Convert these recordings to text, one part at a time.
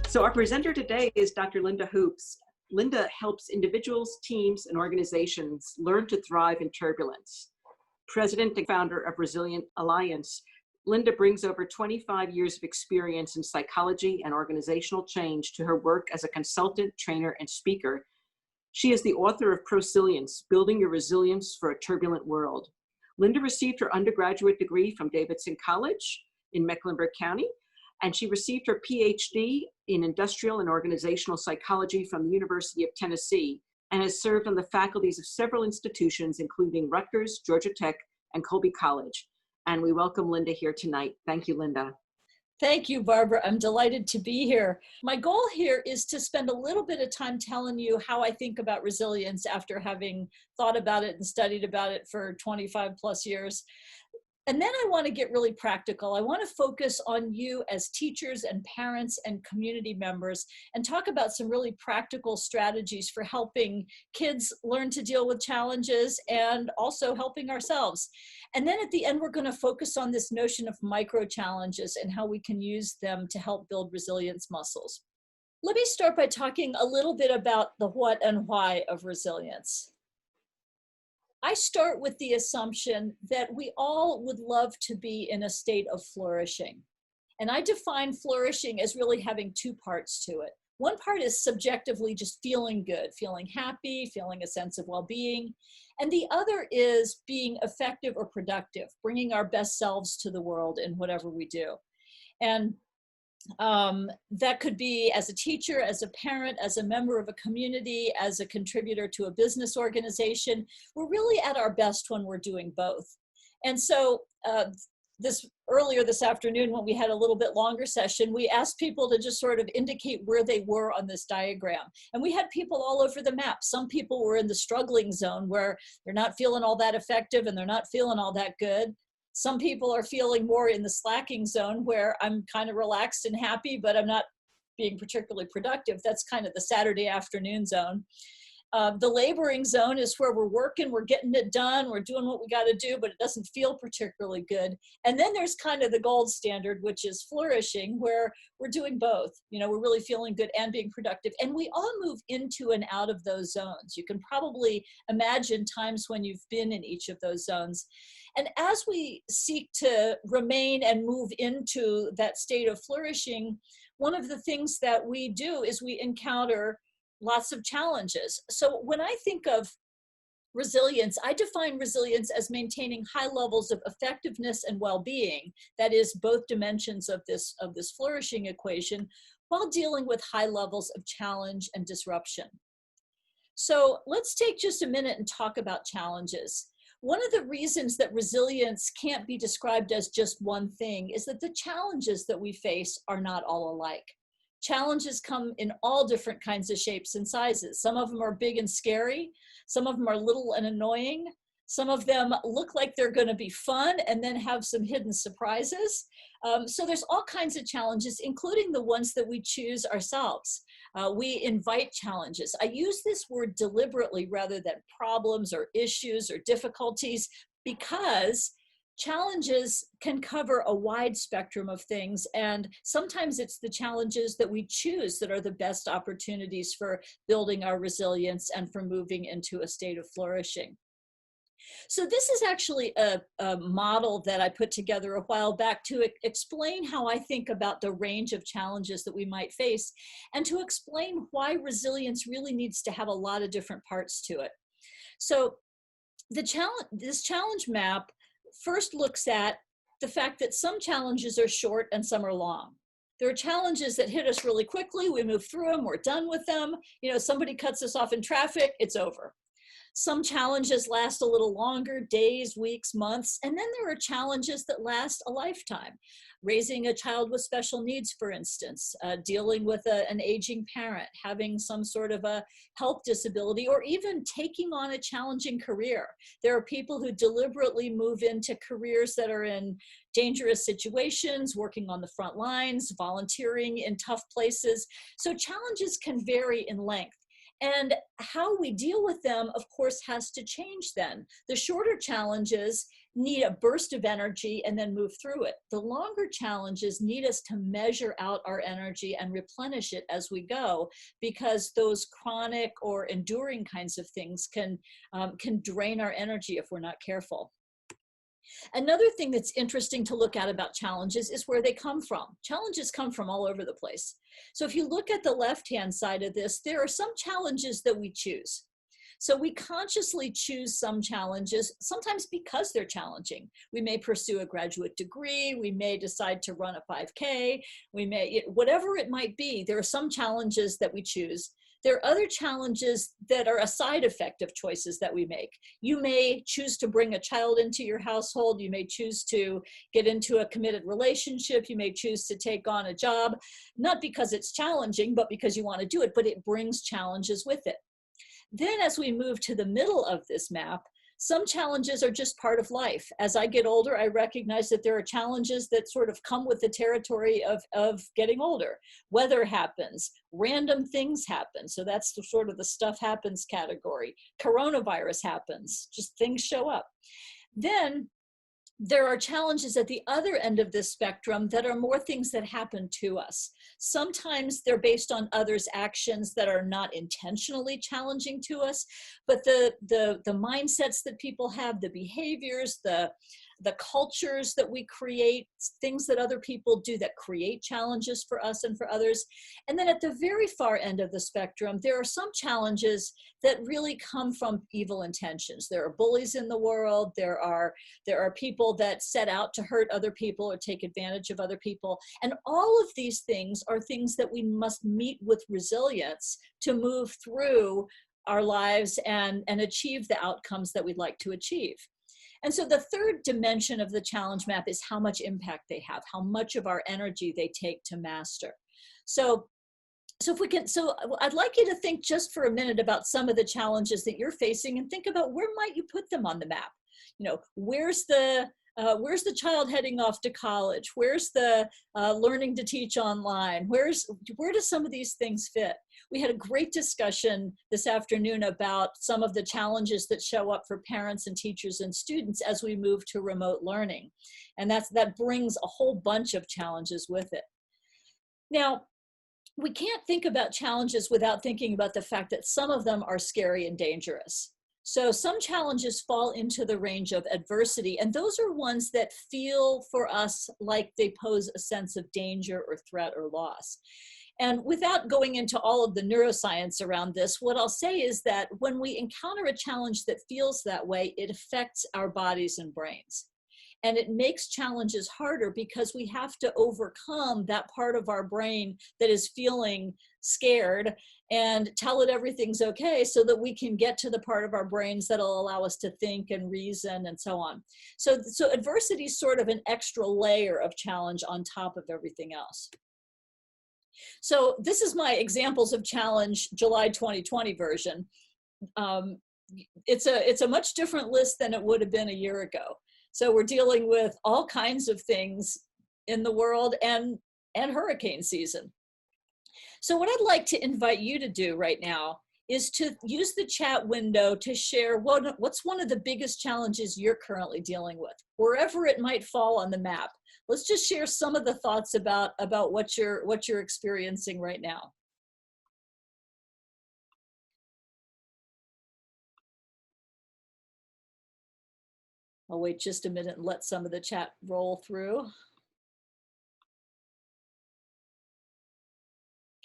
So our presenter today is Dr. Linda Hoops. Linda helps individuals, teams, and organizations learn to thrive in turbulence. President and founder of Resilient Alliance, Linda brings over 25 years of experience in psychology and organizational change to her work as a consultant, trainer, and speaker. She is the author of Prosilience, Building Your Resilience for a Turbulent World. Linda received her undergraduate degree from Davidson College in Mecklenburg County, and she received her PhD in industrial and organizational psychology from the University of Tennessee, and has served on the faculties of several institutions, including Rutgers, Georgia Tech, and Colby College. And we welcome Linda here tonight. Thank you, Linda. Thank you, Barbara. I'm delighted to be here. My goal here is to spend a little bit of time telling you how I think about resilience after having thought about it and studied about it for 25 plus years. And then I want to get really practical. I want to focus on you as teachers and parents and community members and talk about some really practical strategies for helping kids learn to deal with challenges and also helping ourselves. And then at the end, we're going to focus on this notion of micro challenges and how we can use them to help build resilience muscles. Let me start by talking a little bit about the what and why of resilience. I start with the assumption that we all would love to be in a state of flourishing. And I define flourishing as really having two parts to it. One part is subjectively just feeling good, feeling happy, feeling a sense of well-being. And the other is being effective or productive, bringing our best selves to the world in whatever we do. And that could be as a teacher, as a parent, as a member of a community, as a contributor to a business organization. We're really at our best when we're doing both. And so earlier this afternoon, when we had a little bit longer session, we asked people to just sort of indicate where they were on this diagram. And we had people all over the map. Some people were in the struggling zone where they're not feeling all that effective and they're not feeling all that good. Some people are feeling more in the slacking zone where I'm kind of relaxed and happy, but I'm not being particularly productive. That's kind of the Saturday afternoon zone. The laboring zone is where we're working, we're getting it done, we're doing what we got to do, but it doesn't feel particularly good. And then there's kind of the gold standard, which is flourishing, where we're doing both. You know, we're really feeling good and being productive. And we all move into and out of those zones. You can probably imagine times when you've been in each of those zones. And as we seek to remain and move into that state of flourishing, one of the things that we do is we encounter lots of challenges. So when I think of resilience, I define resilience as maintaining high levels of effectiveness and well-being, that is both dimensions of this flourishing equation, while dealing with high levels of challenge and disruption. So let's take just a minute and talk about challenges. One of the reasons that resilience can't be described as just one thing is that the challenges that we face are not all alike. Challenges come in all different kinds of shapes and sizes. Some of them are big and scary. Some of them are little and annoying. Some of them look like they're going to be fun and then have some hidden surprises. So there's all kinds of challenges, including the ones that we choose ourselves. We invite challenges. I use this word deliberately rather than problems or issues or difficulties, because challenges can cover a wide spectrum of things, and sometimes it's the challenges that we choose that are the best opportunities for building our resilience and for moving into a state of flourishing. So this is actually a model that I put together a while back to explain how I think about the range of challenges that we might face, and to explain why resilience really needs to have a lot of different parts to it. So this challenge map first looks at the fact that some challenges are short and some are long. There are challenges that hit us really quickly, we move through them, we're done with them. You know, somebody cuts us off in traffic, it's over. Some challenges last a little longer, days, weeks, months, and then there are challenges that last a lifetime. Raising a child with special needs, for instance, dealing with an aging parent, having some sort of a health disability, or even taking on a challenging career. There are people who deliberately move into careers that are in dangerous situations, working on the front lines, volunteering in tough places. So challenges can vary in length. And how we deal with them, of course, has to change then. The shorter challenges need a burst of energy and then move through it. The longer challenges need us to measure out our energy and replenish it as we go, because those chronic or enduring kinds of things can drain our energy if we're not careful. Another thing that's interesting to look at about challenges is where they come from. Challenges come from all over the place. So if you look at the left-hand side of this, there are some challenges that we choose. So we consciously choose some challenges, sometimes because they're challenging. We may pursue a graduate degree, we may decide to run a 5K, we may, whatever it might be, there are some challenges that we choose. There are other challenges that are a side effect of choices that we make. You may choose to bring a child into your household. You may choose to get into a committed relationship. You may choose to take on a job, not because it's challenging, but because you want to do it, but it brings challenges with it. Then as we move to the middle of this map, some challenges are just part of life. As I get older, I recognize that there are challenges that sort of come with the territory of getting older. Weather happens, random things happen. So that's the sort of the stuff happens category. Coronavirus happens, just things show up. Then there are challenges at the other end of this spectrum that are more things that happen to us. Sometimes they're based on others' actions that are not intentionally challenging to us, but the mindsets that people have, the behaviors, the cultures that we create, things that other people do that create challenges for us and for others. And then at the very far end of the spectrum, there are some challenges that really come from evil intentions. There are bullies in the world. There are people that set out to hurt other people or take advantage of other people. And all of these things are things that we must meet with resilience to move through our lives and achieve the outcomes that we'd like to achieve. And so the third dimension of the challenge map is how much impact they have, how much of our energy they take to master. So if we can, so I'd like you to think just for a minute about some of the challenges that you're facing and think about where might you put them on the map. You know, where's the child heading off to college? Where's the learning to teach online? Where do some of these things fit? We had a great discussion this afternoon about some of the challenges that show up for parents and teachers and students as we move to remote learning. And that brings a whole bunch of challenges with it. Now, we can't think about challenges without thinking about the fact that some of them are scary and dangerous. So some challenges fall into the range of adversity, and those are ones that feel for us like they pose a sense of danger or threat or loss. And without going into all of the neuroscience around this, what I'll say is that when we encounter a challenge that feels that way, it affects our bodies and brains. And it makes challenges harder because we have to overcome that part of our brain that is feeling scared and tell it everything's okay so that we can get to the part of our brains that'll allow us to think and reason and so on. So adversity is sort of an extra layer of challenge on top of everything else. So this is my examples of challenge July 2020 version. It's a much different list than it would have been a year ago. So we're dealing with all kinds of things in the world and hurricane season. So what I'd like to invite you to do right now is to use the chat window to share what's one of the biggest challenges you're currently dealing with, wherever it might fall on the map. Let's just share some of the thoughts about what you're experiencing right now. I'll wait just a minute and let some of the chat roll through.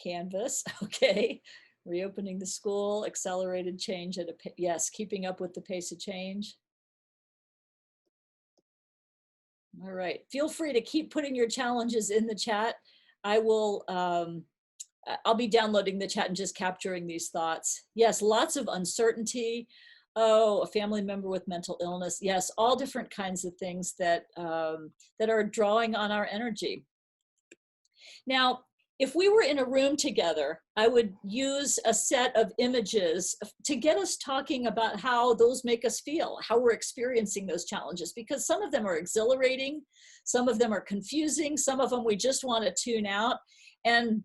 Canvas, okay. Reopening the school, accelerated change at yes, keeping up with the pace of change. All right, feel free to keep putting your challenges in the chat. I'll be downloading the chat and just capturing these thoughts. Yes, lots of uncertainty. Oh, a family member with mental illness. Yes, all different kinds of things that are drawing on our energy. Now, if we were in a room together, I would use a set of images to get us talking about how those make us feel, how we're experiencing those challenges, because some of them are exhilarating, some of them are confusing, some of them we just want to tune out. And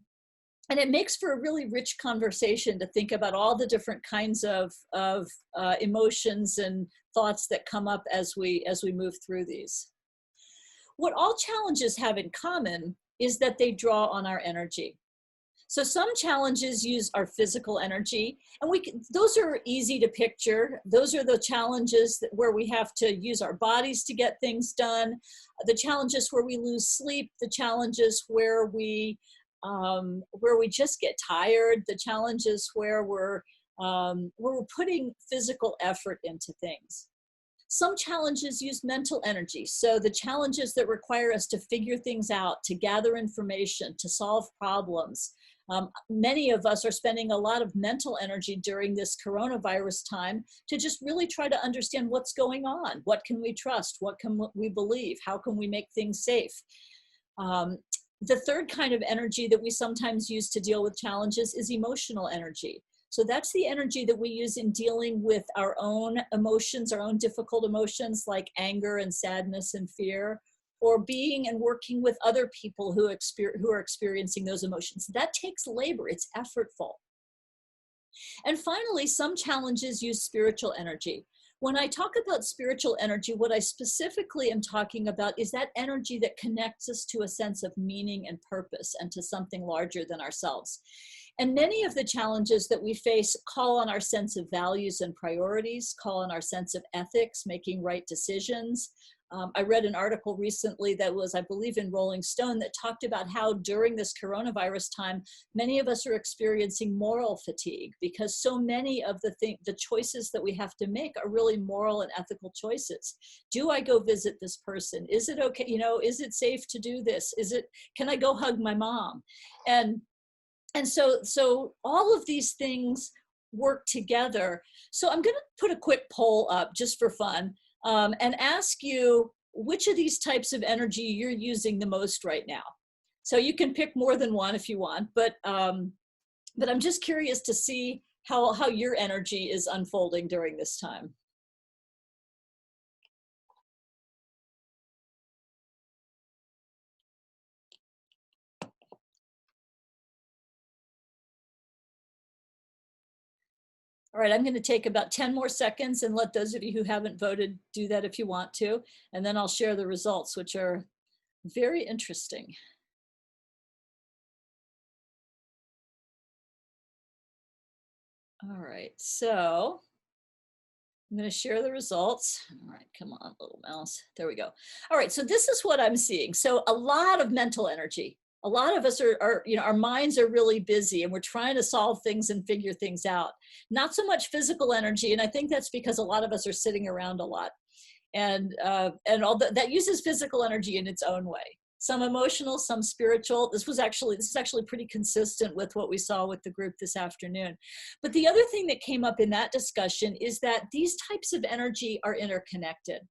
And it makes for a really rich conversation to think about all the different kinds of emotions and thoughts that come up as we move through these. What all challenges have in common is that they draw on our energy. So some challenges use our physical energy, and those are easy to picture. Those are the challenges where we have to use our bodies to get things done, the challenges where we lose sleep, the challenges where we just get tired, the challenges where we're putting physical effort into things. Some challenges use mental energy. So the challenges that require us to figure things out, to gather information, to solve problems. Many of us are spending a lot of mental energy during this coronavirus time to just really try to understand what's going on. What can we trust? What can we believe? How can we make things safe? The third kind of energy that we sometimes use to deal with challenges is emotional energy. So that's the energy that we use in dealing with our own emotions, our own difficult emotions like anger and sadness and fear, or being and working with other people who are experiencing those emotions. That takes labor, it's effortful. And finally, some challenges use spiritual energy. When I talk about spiritual energy, what I specifically am talking about is that energy that connects us to a sense of meaning and purpose and to something larger than ourselves. And many of the challenges that we face call on our sense of values and priorities, call on our sense of ethics, making right decisions. I read an article recently that was, I believe, in Rolling Stone that talked about how during this coronavirus time, many of us are experiencing moral fatigue because so many of the choices that we have to make are really moral and ethical choices. Do I go visit this person? Is it okay? You know, is it safe to do this? Can I go hug my mom? And so all of these things work together. So I'm going to put a quick poll up just for fun. And ask you which of these types of energy you're using the most right now. So you can pick more than one if you want, but I'm just curious to see how your energy is unfolding during this time. All right, I'm going to take about 10 more seconds and let those of you who haven't voted do that if you want to, and then I'll share the results, which are very interesting. All right, so I'm going to share the results. All right, come on, little mouse. There we go. All right, so this is what I'm seeing. So a lot of mental energy. A lot of us are, you know, our minds are really busy and we're trying to solve things and figure things out. Not so much physical energy, and I think that's because a lot of us are sitting around a lot. And all that uses physical energy in its own way. Some emotional, some spiritual. This is actually pretty consistent with what we saw with the group this afternoon. But the other thing that came up in that discussion is that these types of energy are interconnected.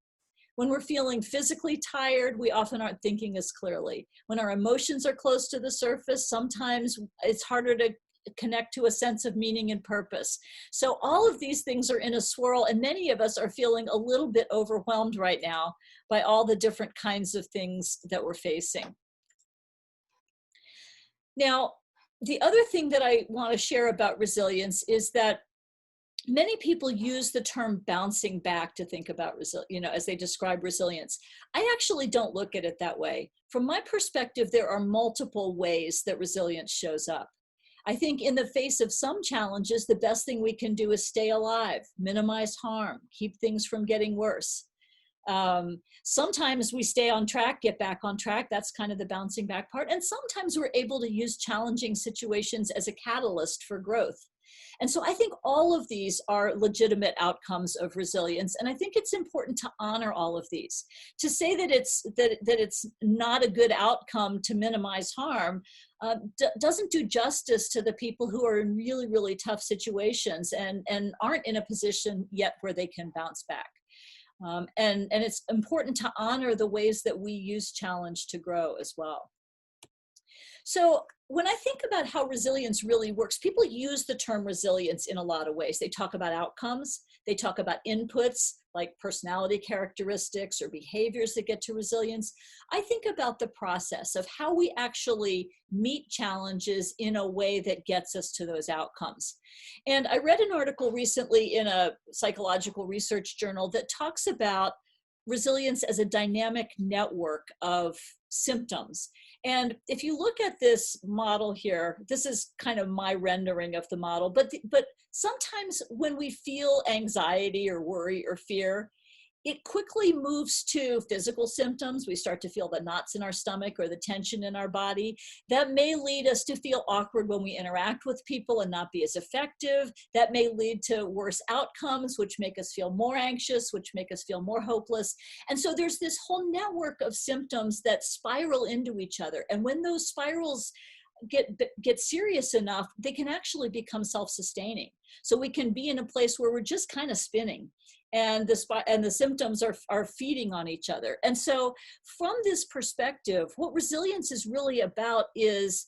When we're feeling physically tired, we often aren't thinking as clearly. When our emotions are close to the surface, sometimes it's harder to connect to a sense of meaning and purpose. So all of these things are in a swirl, and many of us are feeling a little bit overwhelmed right now by all the different kinds of things that we're facing. Now, the other thing that I want to share about resilience is that many people use the term bouncing back to think about as they describe resilience. I actually don't look at it that way. From my perspective, there are multiple ways that resilience shows up. I think in the face of some challenges, the best thing we can do is stay alive, minimize harm, keep things from getting worse. Sometimes we stay on track, get back on track. That's kind of the bouncing back part. And sometimes we're able to use challenging situations as a catalyst for growth. And so I think all of these are legitimate outcomes of resilience. And I think it's important to honor all of these. To say that it's not a good outcome to minimize harm doesn't do justice to the people who are in really, really tough situations and aren't in a position yet where they can bounce back. And it's important to honor the ways that we use challenge to grow as well. So when I think about how resilience really works, people use the term resilience in a lot of ways. They talk about outcomes, they talk about inputs like personality characteristics or behaviors that get to resilience. I think about the process of how we actually meet challenges in a way that gets us to those outcomes. And I read an article recently in a psychological research journal that talks about resilience as a dynamic network of symptoms. And if you look at this model here, this is kind of my rendering of the model, but sometimes when we feel anxiety or worry or fear, it quickly moves to physical symptoms. We start to feel the knots in our stomach or the tension in our body. That may lead us to feel awkward when we interact with people and not be as effective. That may lead to worse outcomes, which make us feel more anxious, which make us feel more hopeless. And so there's this whole network of symptoms that spiral into each other. And when those spirals get serious enough, they can actually become self-sustaining. So we can be in a place where we're just kind of spinning, and the symptoms are feeding on each other. And so from this perspective, what resilience is really about is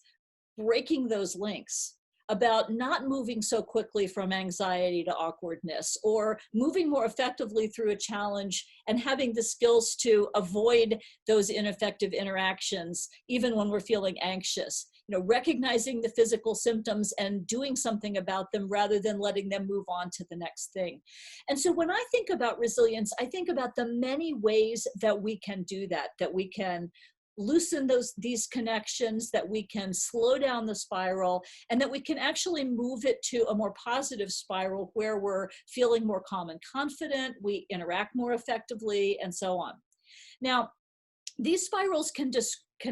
breaking those links, about not moving so quickly from anxiety to awkwardness, or moving more effectively through a challenge and having the skills to avoid those ineffective interactions, even when we're feeling anxious. Recognizing the physical symptoms and doing something about them rather than letting them move on to the next thing. And so when I think about resilience, I think about the many ways that we can do that we can loosen these connections, that we can slow down the spiral, and that we can actually move it to a more positive spiral where we're feeling more calm and confident, we interact more effectively, and so on. Now, these spirals can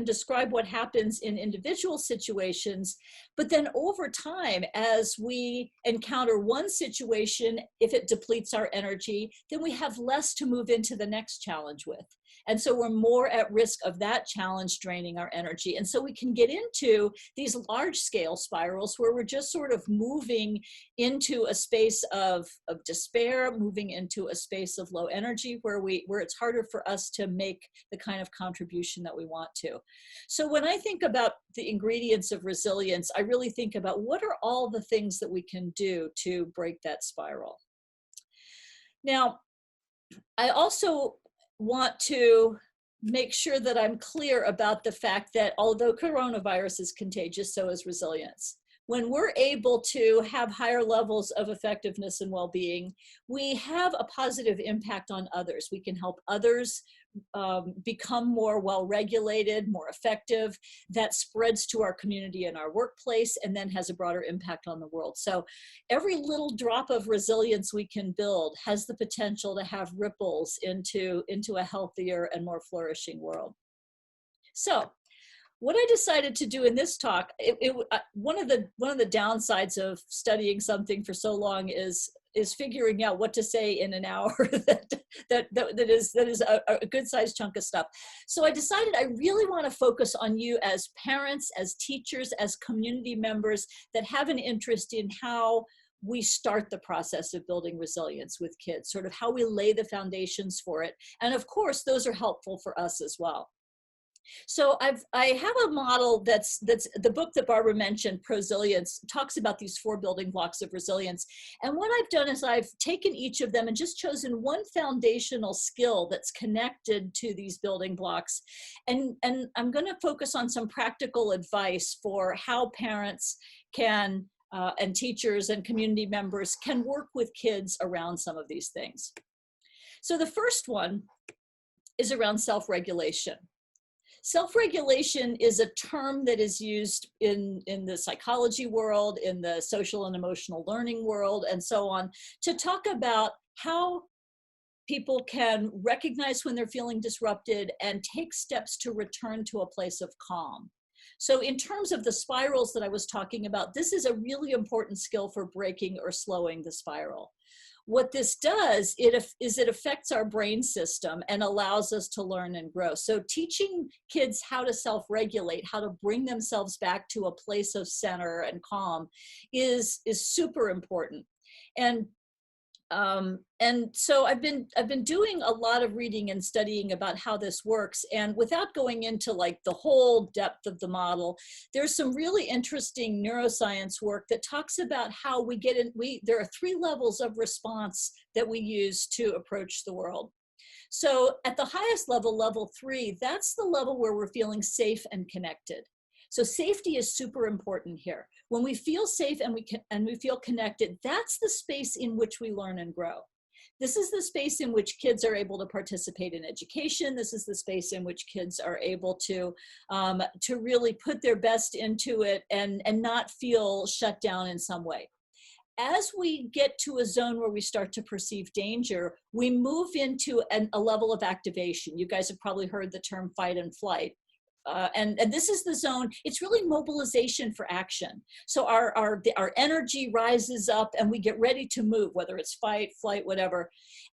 describe what happens in individual situations, but then over time, as we encounter one situation, if it depletes our energy, then we have less to move into the next challenge with. And so we're more at risk of that challenge draining our energy. And so we can get into these large scale spirals where we're just sort of moving into a space of despair, moving into a space of low energy where it's harder for us to make the kind of contribution that we want to. So when I think about the ingredients of resilience, I really think about what are all the things that we can do to break that spiral. Now, I also want to make sure that I'm clear about the fact that although coronavirus is contagious, so is resilience. When we're able to have higher levels of effectiveness and well-being, we have a positive impact on others. We can help others become more well-regulated, more effective. That spreads to our community and our workplace, and then has a broader impact on the world. So every little drop of resilience we can build has the potential to have ripples into a healthier and more flourishing world. So what I decided to do in this talk, one of the downsides of studying something for so long is figuring out what to say in an hour that is a good sized chunk of stuff. So I decided I really want to focus on you as parents, as teachers, as community members that have an interest in how we start the process of building resilience with kids, sort of how we lay the foundations for it. And of course, those are helpful for us as well. So I have a model that's the book that Barbara mentioned, Prosilience, talks about these 4 building blocks of resilience. And what I've done is I've taken each of them and just chosen one foundational skill that's connected to these building blocks. And I'm going to focus on some practical advice for how parents can and teachers and community members can work with kids around some of these things. So the first one is around self-regulation. Self-regulation is a term that is used in the psychology world, in the social and emotional learning world, and so on, to talk about how people can recognize when they're feeling disrupted and take steps to return to a place of calm. So in terms of the spirals that I was talking about, this is a really important skill for breaking or slowing the spiral. What this does is it affects our brain system and allows us to learn and grow. So teaching kids how to self-regulate, how to bring themselves back to a place of center and calm is super important. And And so I've been doing a lot of reading and studying about how this works. And without going into like the whole depth of the model, there's some really interesting neuroscience work that talks about how we get in, there are 3 levels of response that we use to approach the world. So at the highest level, level 3, that's the level where we're feeling safe and connected. So safety is super important here. When we feel safe and we feel connected, that's the space in which we learn and grow. This is the space in which kids are able to participate in education. This is the space in which kids are able to really put their best into it and not feel shut down in some way. As we get to a zone where we start to perceive danger, we move into a level of activation. You guys have probably heard the term fight and flight. And this is the zone, it's really mobilization for action. So our energy rises up and we get ready to move, whether it's fight, flight, whatever.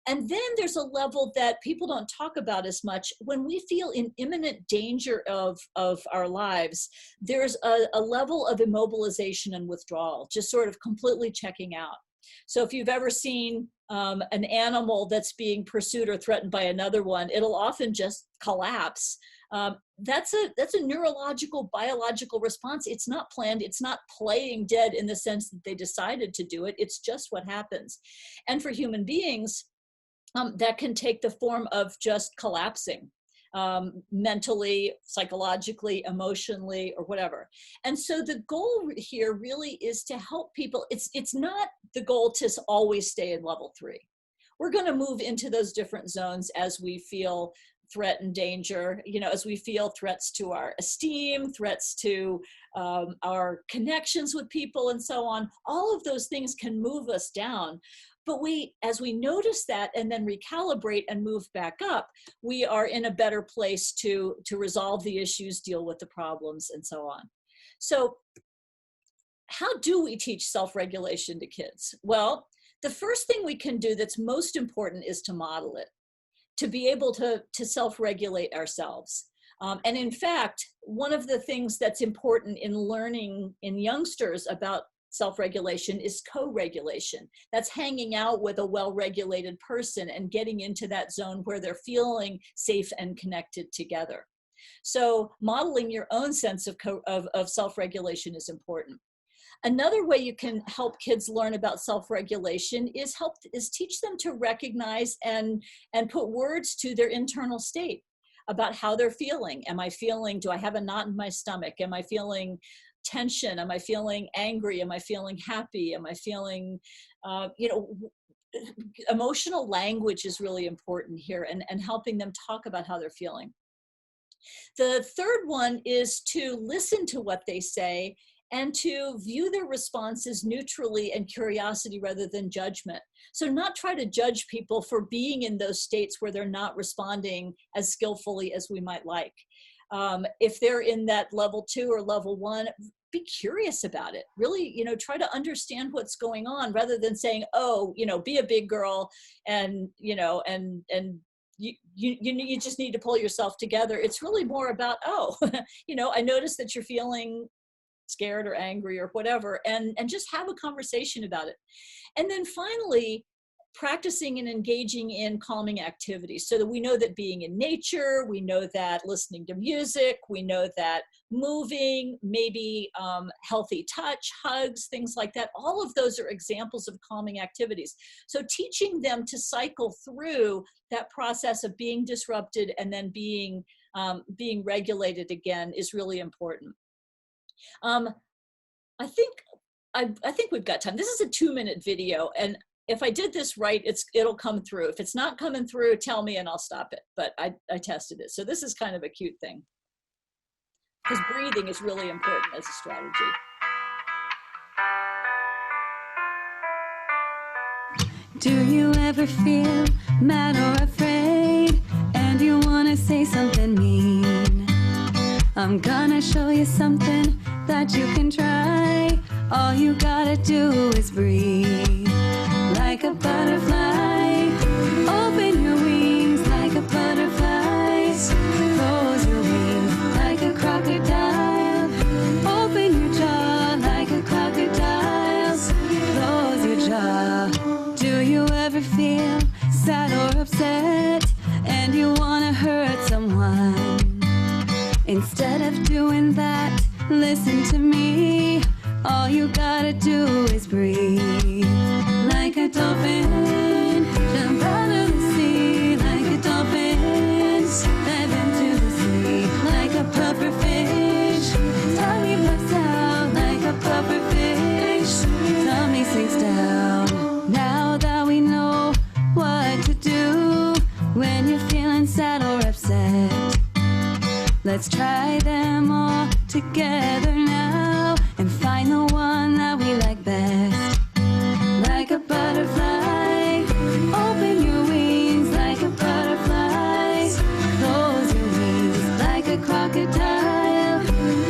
And then there's a level that people don't talk about as much. When we feel in imminent danger of our lives, there's a level of immobilization and withdrawal, just sort of completely checking out. So if you've ever seen an animal that's being pursued or threatened by another one, it'll often just collapse. That's a neurological, biological response. It's not planned. It's not playing dead in the sense that they decided to do it. It's just what happens. And for human beings, that can take the form of just collapsing. Mentally, psychologically, emotionally, or whatever. And so the goal here really is to help people. It's not the goal to always stay in level 3. We're going to move into those different zones as we feel threat and danger, as we feel threats to our esteem, threats to our connections with people and so on. All of those things can move us down. But as we notice that and then recalibrate and move back up, we are in a better place to resolve the issues, deal with the problems, and so on. So how do we teach self-regulation to kids? Well, the first thing we can do that's most important is to model it, to be able to self-regulate ourselves. And in fact, one of the things that's important in learning in youngsters about self-regulation is co-regulation. That's hanging out with a well-regulated person and getting into that zone where they're feeling safe and connected together. So modeling your own sense of self-regulation is important. Another way you can help kids learn about self-regulation is teach them to recognize and put words to their internal state about how they're feeling. Do I have a knot in my stomach? Am I feeling tension? Am I feeling angry? Am I feeling happy? Am I feeling, emotional language is really important here and helping them talk about how they're feeling. The third one is to listen to what they say and to view their responses neutrally and curiosity rather than judgment. So not try to judge people for being in those states where they're not responding as skillfully as we might like. If they're in that level 2 or level 1, be curious about it. Really, try to understand what's going on rather than saying, oh, be a big girl and you just need to pull yourself together. It's really more about, oh, I noticed that you're feeling scared or angry or whatever, and just have a conversation about it. And then finally, practicing and engaging in calming activities so that we know that being in nature, we know that listening to music, we know that moving, maybe healthy touch, hugs, things like that. All of those are examples of calming activities. So teaching them to cycle through that process of being disrupted and then being regulated again is really important. I think we've got time. This is a 2-minute video, and if I did this right, it'll come through. If it's not coming through, tell me and I'll stop it. But I tested it. So this is kind of a cute thing, because breathing is really important as a strategy. Do you ever feel mad or afraid and you want to say something mean? I'm gonna show you something that you can try. All you gotta do is breathe like a butterfly. Open your wings like a butterfly. Close your wings like a crocodile. Open your jaw like a crocodile. Close your jaw. Do you ever All you gotta do is breathe. Like a dolphin, jump out of the sea. Like a dolphin, dive into the sea. Like a puffer fish, tummy puffs out. Like a puffer fish, tummy sinks down. Now that we know what to do when you're feeling sad or upset, let's try them all together now and find the one that we like best. Like a butterfly, open your wings. Like a butterfly, close your wings. Like a crocodile,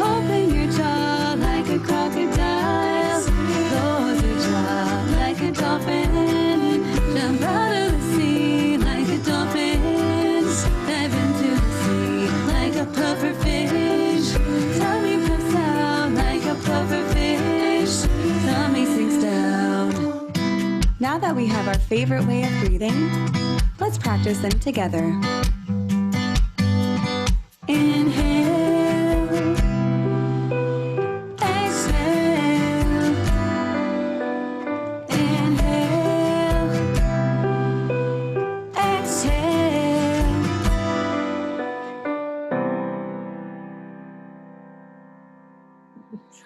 open your jaw. Like a crocodile, close your jaw. Like a dolphin, jump out of the sea. Like a dolphin, dive into the sea. Like a puffer fish, tummy puffs out. Like a puffer fish, tummy sinks down. Now that we have our favorite way of breathing, let's practice them together. Inhale, exhale, inhale, exhale.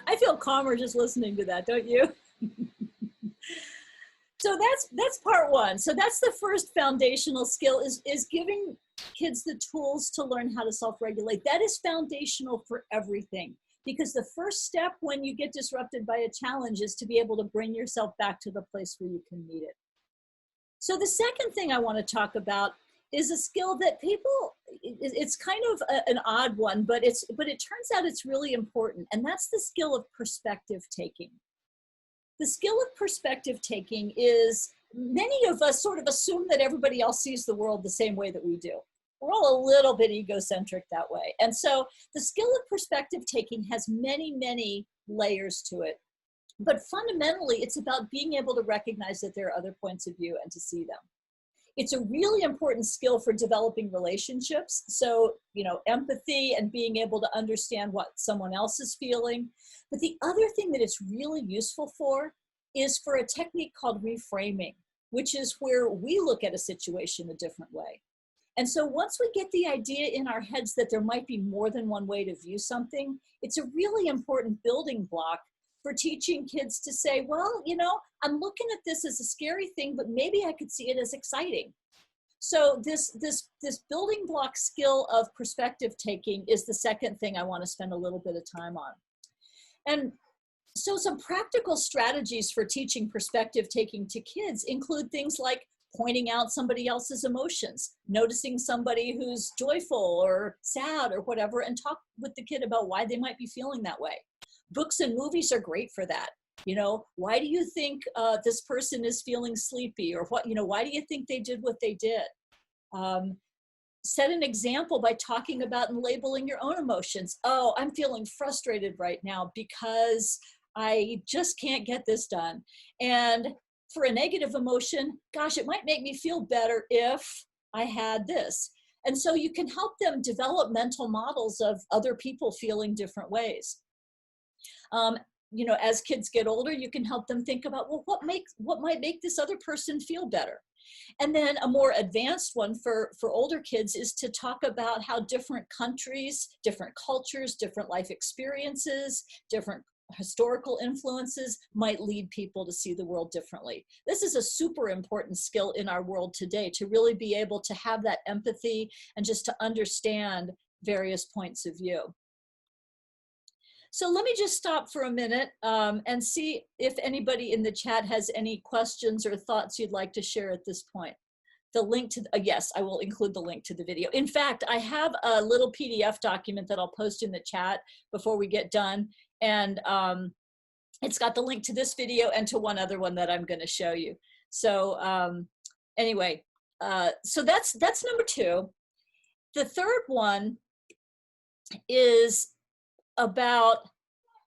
I feel calmer just listening to that, don't you? So that's part one. So that's the first foundational skill, is giving kids the tools to learn how to self-regulate. That is foundational for everything, because the first step when you get disrupted by a challenge is to be able to bring yourself back to the place where you can meet it. So the second thing I want to talk about is a skill that it's kind of an odd one, but it turns out it's really important, and that's the skill of perspective taking. The skill of perspective taking is, many of us sort of assume that everybody else sees the world the same way that we do. We're all a little bit egocentric that way. And so the skill of perspective taking has many, many layers to it. But fundamentally, it's about being able to recognize that there are other points of view and to see them. It's a really important skill for developing relationships. So, empathy and being able to understand what someone else is feeling. But the other thing that it's really useful for is for a technique called reframing, which is where we look at a situation a different way. And so once we get the idea in our heads that there might be more than one way to view something, it's a really important building block for teaching kids to say, well, I'm looking at this as a scary thing, but maybe I could see it as exciting. So this building block skill of perspective taking is the second thing I want to spend a little bit of time on. And so some practical strategies for teaching perspective taking to kids include things like pointing out somebody else's emotions, noticing somebody who's joyful or sad or whatever, and talk with the kid about why they might be feeling that way. Books and movies are great for that. Why do you think this person is feeling sleepy, or why do you think they did what they did? Set an example by talking about and labeling your own emotions. Oh, I'm feeling frustrated right now because I just can't get this done. And for a negative emotion, gosh, it might make me feel better if I had this. And so you can help them develop mental models of other people feeling different ways. As kids get older, you can help them think about, well, what might make this other person feel better? And then a more advanced one for older kids is to talk about how different countries, different cultures, different life experiences, different historical influences might lead people to see the world differently. This is a super important skill in our world today, to really be able to have that empathy and just to understand various points of view. So let me just stop for a minute and see if anybody in the chat has any questions or thoughts you'd like to share at this point. The link to, yes, I will include the link to the video. In fact, I have a little PDF document that I'll post in the chat before we get done. And it's got the link to this video and to one other one that I'm going to show you. So anyway, so that's number two. The third one is about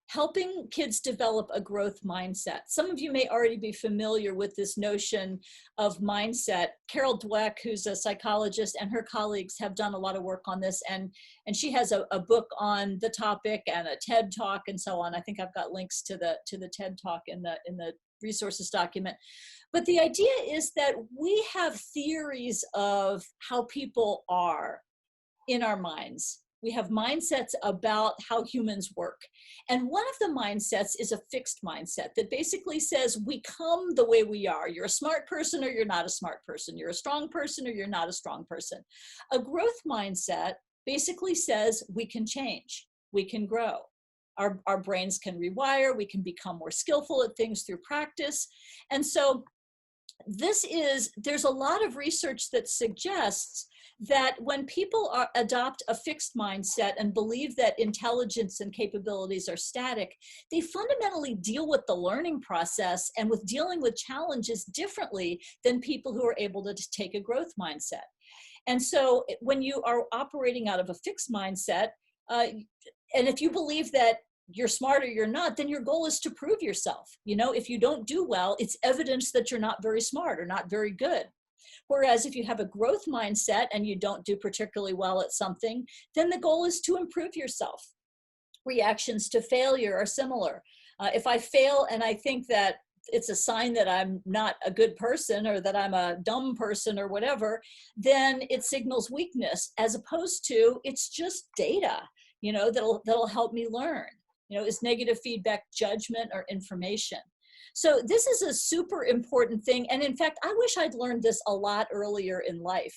helping kids develop a growth mindset. Some of you may already be familiar with this notion of mindset. Carol Dweck, who's a psychologist, and her colleagues have done a lot of work on this, and she has a book on the topic and a TED Talk and so on. I think I've got links to the TED Talk in the resources document. But the idea is that we have theories of how people are in our minds. We have mindsets about how humans work. And one of the mindsets is a fixed mindset that basically says we come the way we are. You're a smart person or you're not a smart person. You're a strong person or you're not a strong person. A growth mindset basically says we can change, we can grow. Our brains can rewire, we can become more skillful at things through practice. And so there's a lot of research that suggests that when people adopt a fixed mindset and believe that intelligence and capabilities are static, they fundamentally deal with the learning process and with dealing with challenges differently than people who are able to take a growth mindset. And so when you are operating out of a fixed mindset, and if you believe that you're smart or you're not, then your goal is to prove yourself. You know, if you don't do well, it's evidence that you're not very smart or not very good. Whereas if you have a growth mindset and you don't do particularly well at something, then the goal is to improve yourself. Reactions to failure are similar. If I fail and I think that it's a sign that I'm not a good person or that I'm a dumb person or whatever, then it signals weakness, as opposed to it's just data, you know, that'll help me learn. You know, is negative feedback judgment or information? So this is a super important thing. And in fact, I wish I'd learned this a lot earlier in life.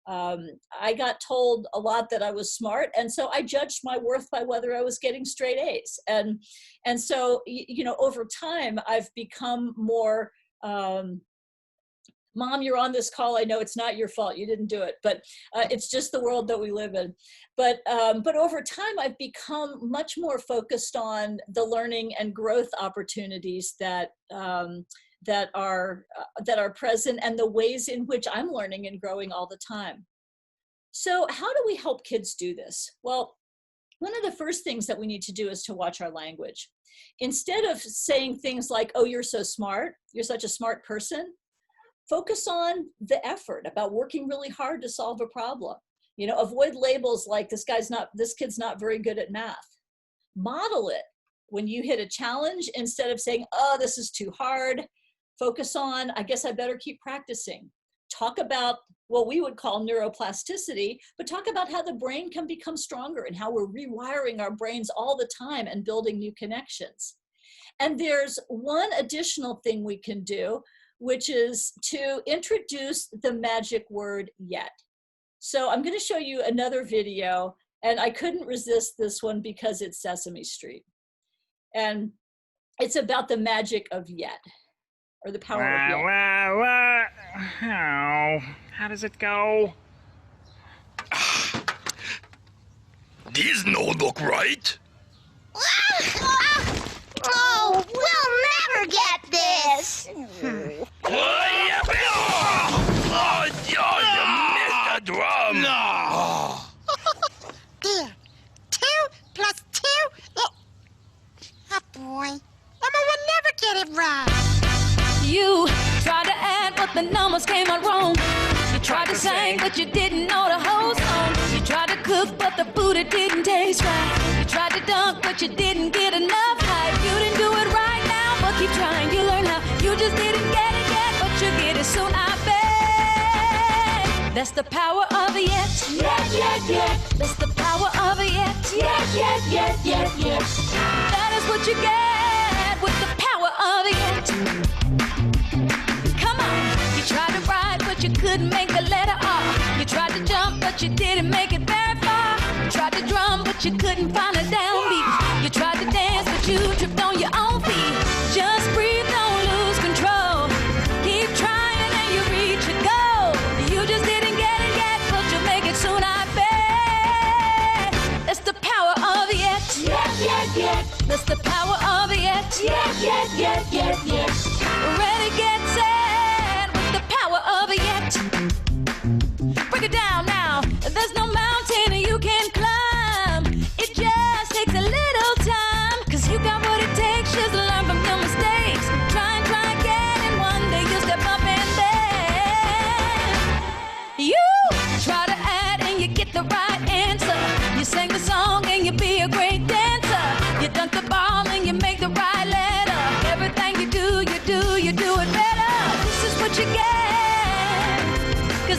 I got told a lot that I was smart. And so I judged my worth by whether I was getting straight A's. And so, you know, over time, I've become more, Mom, you're on this call. I know it's not your fault. You didn't do it, but it's just the world that we live in. But over time, I've become much more focused on the learning and growth opportunities that are present and the ways in which I'm learning and growing all the time. So how do we help kids do this? Well, one of the first things that we need to do is to watch our language. Instead of saying things like, "Oh, you're so smart. You're such a smart person," focus on the effort about working really hard to solve a problem. You know, avoid labels like this kid's not very good at math. Model it. When you hit a challenge, instead of saying, "Oh, this is too hard," focus on, "I guess I better keep practicing." Talk about what we would call neuroplasticity, but talk about how the brain can become stronger and how we're rewiring our brains all the time and building new connections. And there's one additional thing we can do, which is to introduce the magic word "yet." So I'm going to show you another video, and I couldn't resist this one because it's Sesame Street. And it's about the magic of yet, or the power of yet. How does it go? These no look right. Oh, we'll never get this. You missed the drum. There. 2 plus 2. Oh boy. Emma will never get it right. You tried to add, but the numbers came out wrong. You tried to sing, but you didn't know the whole song. You tried to cook, but the food, it didn't taste right. You tried to dunk, but you didn't get enough hype. You didn't do it right now, but keep trying. You learn how. You just didn't get it yet, but you'll get it soon, I bet. That's the power of a yet. Yet. That's the power of a yet. Yet. That is what you get with the power of a yet. Come on. You tried to ride, but you couldn't make the letter R. You tried to jump, but you didn't make it very far. You tried to drum, but you couldn't find a downbeat. You tried to dance, but you tripped on your own feet. Just breathe, don't lose control. Keep trying and you reach your goal. You just didn't get it yet, but you'll make it soon, I bet. That's the power of a yet. Yet. That's the power of a yet. Yet. Ready, get set with the power of a yet. Break it down now. There's no mountain you can climb. It just takes a little time, 'cause you got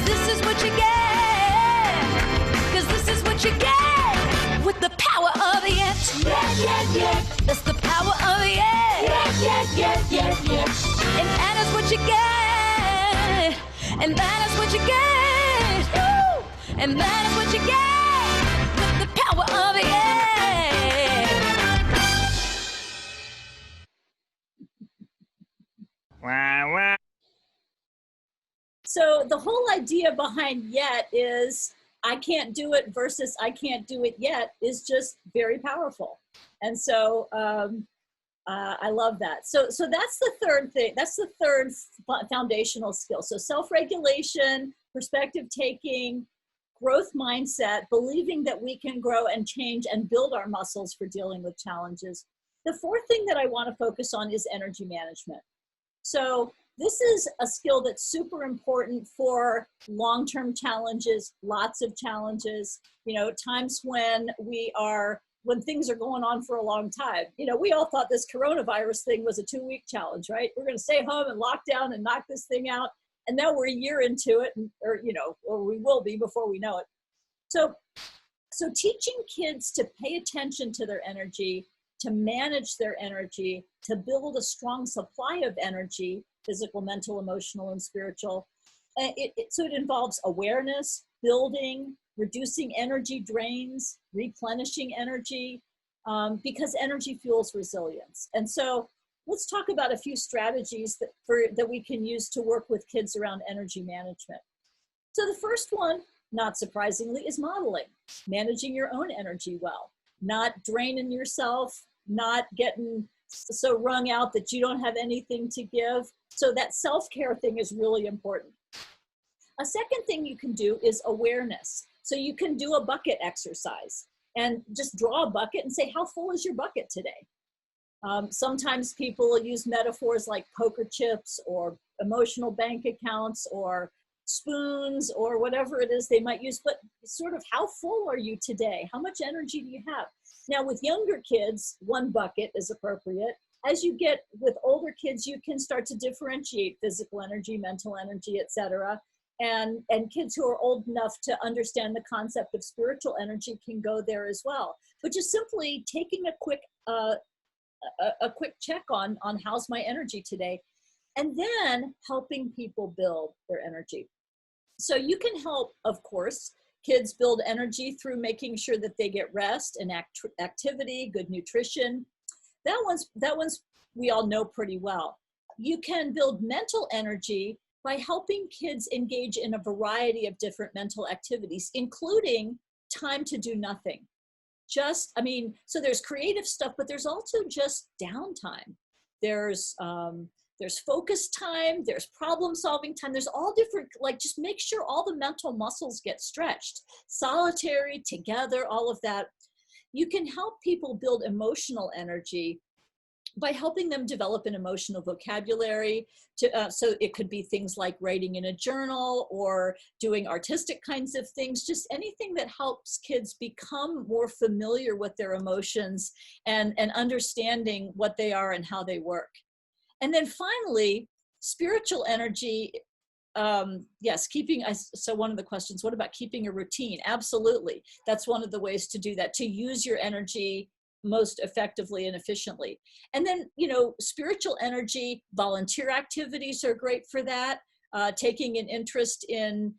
this is what you get. 'Cause this is what you get with the power of the yet. That's the power of the yet. And that is what you get. And that is what you get. Woo! And that is what you get with the power of the yet. Wah, wah. So the whole idea behind yet is I can't do it versus I can't do it yet is just very powerful. And so I love that. So that's the third thing. That's the third foundational skill. So self-regulation, perspective taking, growth mindset, believing that we can grow and change and build our muscles for dealing with challenges. The fourth thing that I want to focus on is energy management. So this is a skill that's super important for long-term challenges, lots of challenges, you know, times when when things are going on for a long time. You know, we all thought this coronavirus thing was a 2-week challenge, right? We're going to stay home and lock down and knock this thing out. And now we're a year into it, or we will be before we know it. So teaching kids to pay attention to their energy, to manage their energy, to build a strong supply of energy, physical, mental, emotional, and spiritual. So it involves awareness, building, reducing energy drains, replenishing energy, because energy fuels resilience. And so let's talk about a few strategies that we can use to work with kids around energy management. So the first one, not surprisingly, is modeling, managing your own energy well, not draining yourself, not getting so wrung out that you don't have anything to give. So that self-care thing is really important. A second thing you can do is awareness. So you can do a bucket exercise and just draw a bucket and say, how full is your bucket today? Sometimes people use metaphors like poker chips or emotional bank accounts or spoons or whatever it is they might use, but sort of how full are you today? How much energy do you have? Now with younger kids, 1 bucket is appropriate. As you get with older kids, you can start to differentiate physical energy, mental energy, etc. And kids who are old enough to understand the concept of spiritual energy can go there as well. But just simply taking a quick check on how's my energy today, and then helping people build their energy. So you can help, of course, kids build energy through making sure that they get rest and activity, good nutrition. That one's we all know pretty well. You can build mental energy by helping kids engage in a variety of different mental activities, including time to do nothing. So there's creative stuff, but there's also just downtime. There's focus time, there's problem solving time, there's all different, just make sure all the mental muscles get stretched. Solitary, together, all of that. You can help people build emotional energy by helping them develop an emotional vocabulary. So it could be things like writing in a journal or doing artistic kinds of things, just anything that helps kids become more familiar with their emotions and understanding what they are and how they work. And then finally, spiritual energy. Yes, so one of the questions, what about keeping a routine? Absolutely. That's one of the ways to do that, to use your energy most effectively and efficiently. And then, spiritual energy, volunteer activities are great for that. Taking an interest in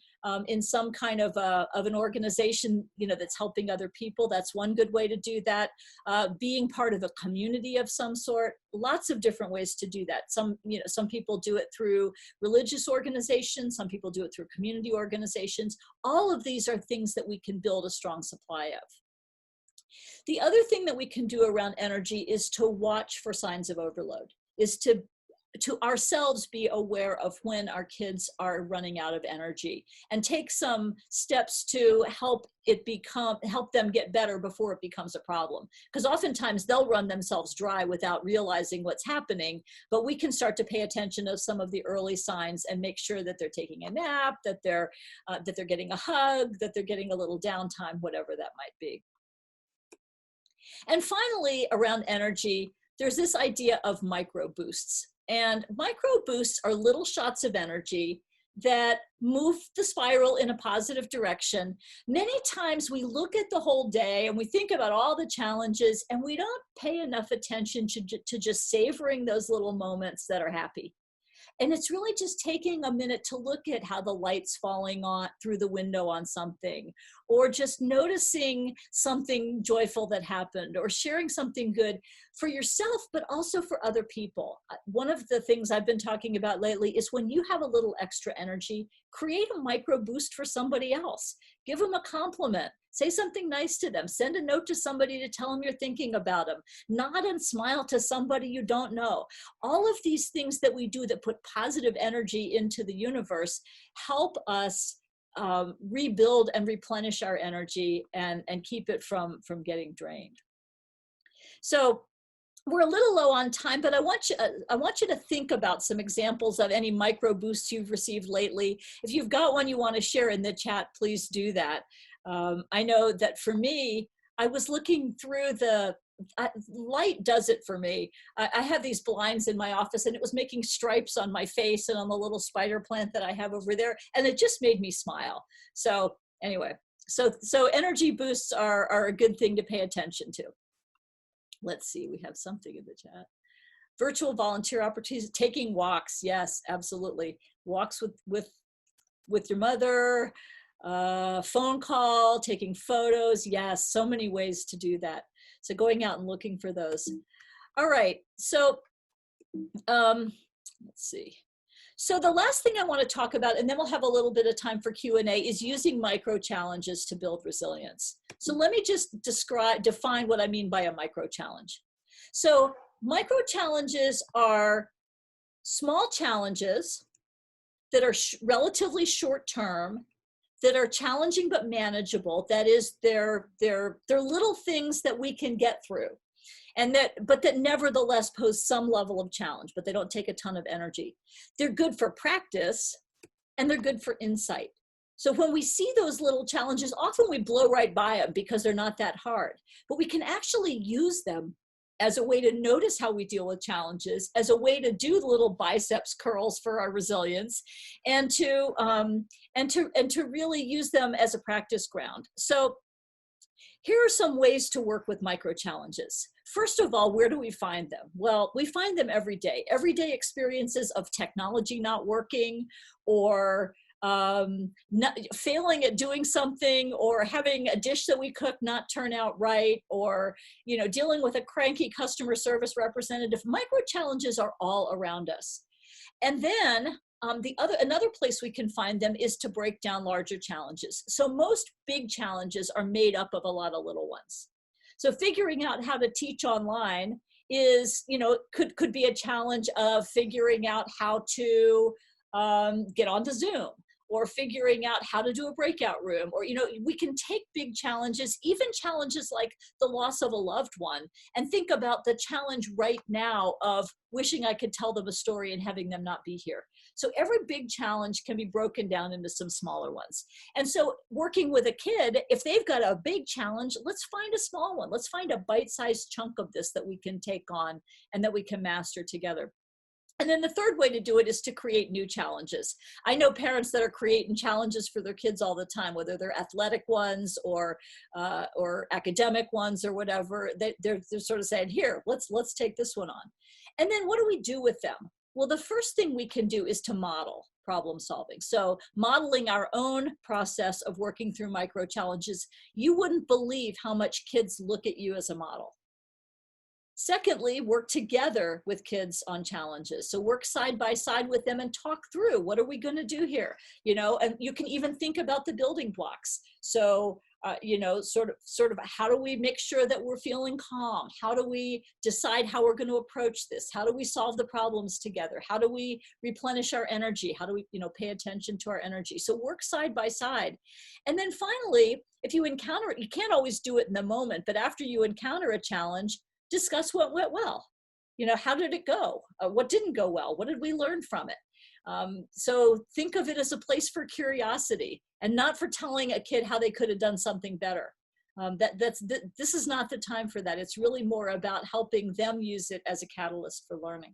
some kind of an organization, that's helping other people. That's one good way to do that. Being part of a community of some sort. Lots of different ways to do that. Some people do it through religious organizations. Some people do it through community organizations. All of these are things that we can build a strong supply of. The other thing that we can do around energy is to watch for signs of overload, is to ourselves be aware of when our kids are running out of energy and take some steps to help them get better before it becomes a problem. Because oftentimes they'll run themselves dry without realizing what's happening, but we can start to pay attention to some of the early signs and make sure that they're taking a nap, that they're getting a hug, that they're getting a little downtime, whatever that might be. And finally, around energy, there's this idea of micro boosts. And micro boosts are little shots of energy that move the spiral in a positive direction. Many times we look at the whole day and we think about all the challenges and we don't pay enough attention to just savoring those little moments that are happy. And it's really just taking a minute to look at how the light's falling on through the window on something, or just noticing something joyful that happened, or sharing something good for yourself, but also for other people. One of the things I've been talking about lately is when you have a little extra energy, create a micro boost for somebody else. Give them a compliment. Say something nice to them. Send a note to somebody to tell them you're thinking about them. Nod and smile to somebody you don't know. All of these things that we do that put positive energy into the universe help us rebuild and replenish our energy and keep it from getting drained. So we're a little low on time, but I want you to think about some examples of any micro boosts you've received lately. If you've got one you want to share in the chat, please do that. I know that for me, I was looking through the light does it for me. I have these blinds in my office and it was making stripes on my face and on the little spider plant that I have over there. And it just made me smile. So anyway, so energy boosts are a good thing to pay attention to. Let's see, we have something in the chat. Virtual volunteer opportunities, taking walks. Yes, absolutely. Walks with your mother, phone call, taking photos. Yes, so many ways to do that. So going out and looking for those. All right, so let's see. So the last thing I want to talk about, and then we'll have a little bit of time for Q&A, is using micro challenges to build resilience. So let me just define what I mean by a micro challenge. So micro challenges are small challenges that are relatively short term, that are challenging but manageable. That is, they're little things that we can get through, but that nevertheless pose some level of challenge, but they don't take a ton of energy. They're good for practice and they're good for insight. So when we see those little challenges, often we blow right by them because they're not that hard, but we can actually use them as a way to notice how we deal with challenges, as a way to do the little biceps curls for our resilience, and to really use them as a practice ground. So here are some ways to work with micro challenges. First of all, where do we find them? Well, we find them every day. Everyday experiences of technology not working, or failing at doing something, or having a dish that we cook not turn out right, or dealing with a cranky customer service representative. Micro challenges are all around us. And then another place we can find them is to break down larger challenges. So most big challenges are made up of a lot of little ones. So figuring out how to teach online is, could be a challenge of figuring out how to get onto Zoom, or figuring out how to do a breakout room, or, we can take big challenges, even challenges like the loss of a loved one, and think about the challenge right now of wishing I could tell them a story and having them not be here. So every big challenge can be broken down into some smaller ones. And so working with a kid, if they've got a big challenge, let's find a small one. Let's find a bite-sized chunk of this that we can take on and that we can master together. And then the third way to do it is to create new challenges. I know parents that are creating challenges for their kids all the time, whether they're athletic ones or academic ones or whatever. They're sort of saying, here, let's take this one on. And then what do we do with them? Well, the first thing we can do is to model problem solving. So modeling our own process of working through micro challenges. You wouldn't believe how much kids look at you as a model. Secondly, work together with kids on challenges. So work side by side with them and talk through, what are we going to do here? And you can even think about the building blocks. So, sort of how do we make sure that we're feeling calm? How do we decide how we're going to approach this? How do we solve the problems together? How do we replenish our energy? How do we, pay attention to our energy? So work side by side. And then finally, if you encounter it, you can't always do it in the moment, but after you encounter a challenge, discuss what went well. How did it go? What didn't go well? What did we learn from it? So think of it as a place for curiosity and not for telling a kid how they could have done something better. This is not the time for that. It's really more about helping them use it as a catalyst for learning.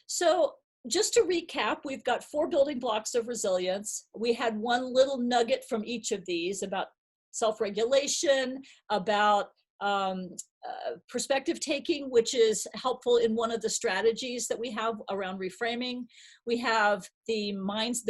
So just to recap, we've got 4 building blocks of resilience. We had one little nugget from each of these about self-regulation, about perspective taking, which is helpful in one of the strategies that we have around reframing. We have the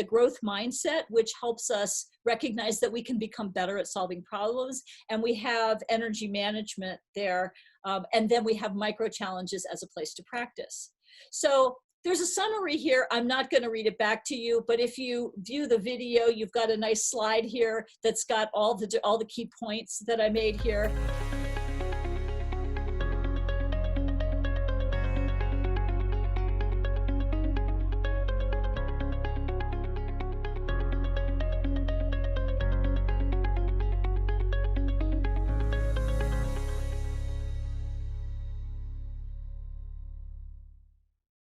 growth mindset, which helps us recognize that we can become better at solving problems. And we have energy management there. And then we have micro challenges as a place to practice. So there's a summary here. I'm not going to read it back to you, but if you view the video, you've got a nice slide here that's got all the key points that I made here.